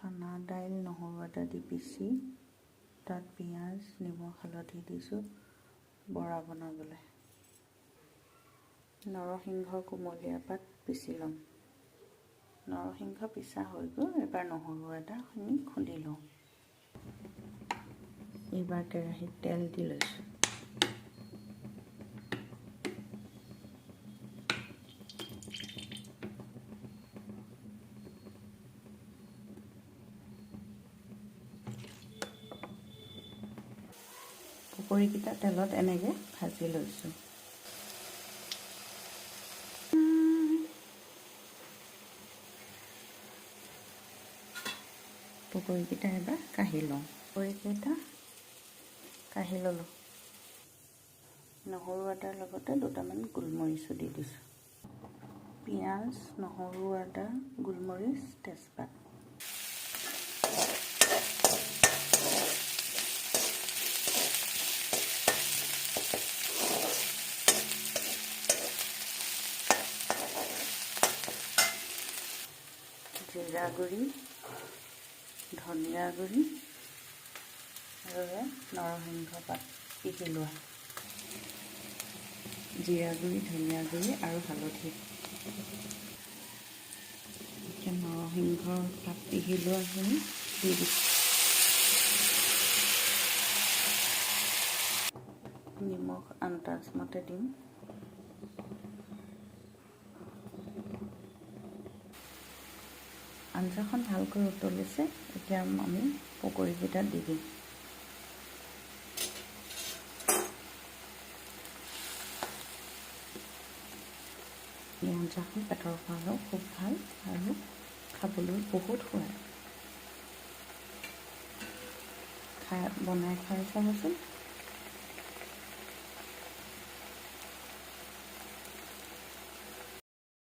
চানা দাইল নহৰু আদা দি পিচি তাত পিঁয়াজ নিমখ হালধি দিছোঁ বৰা বনাবলৈ। নৰসিংহ কুমলীয়া পাত পিচি ল'ম। নৰসিংহ পিছা হৈ গ'ল। এবাৰ নহৰু আদাখিনি খুন্দি লওঁ। এইবাৰ কেৰাহীত তেল দি লৈছোঁ। পকৰীকেইটা তেলত এনেকৈ ভাজি লৈছোঁ। পকৰীকেইটা এবাৰ কাঢ়ি লওঁ। পকৰীকেইটা কাঢ়ি ল'লোঁ। নহৰু আদাৰ লগতে দুটামান গোলমৰিচো দি দিছোঁ। পিঁয়াজ নহৰু আদা গোলমৰিচ তেজপাত। জিৰা গুড়ি ধনিয়া গুড়ি আৰু নৰসিংহ পাত পিচি লোৱা। জিৰা গুড়ি ধনিয়া গুড়ি আৰু হালধি। এতিয়া নৰসিংহ পাত পিচি লোৱাখিনি দি দিছোঁ। নিমখ আন্দাজ মতে দিম। আঞ্জাখন ভালকৈ উতলিছে। এতিয়া আমি পকৰীকেইটা দি দিম। এই আঞ্জাখন পেটৰ কাৰণেও খুব ভাল আৰু খাবলৈ বহুত সোৱাদ। বনাই খাই চাবচোন।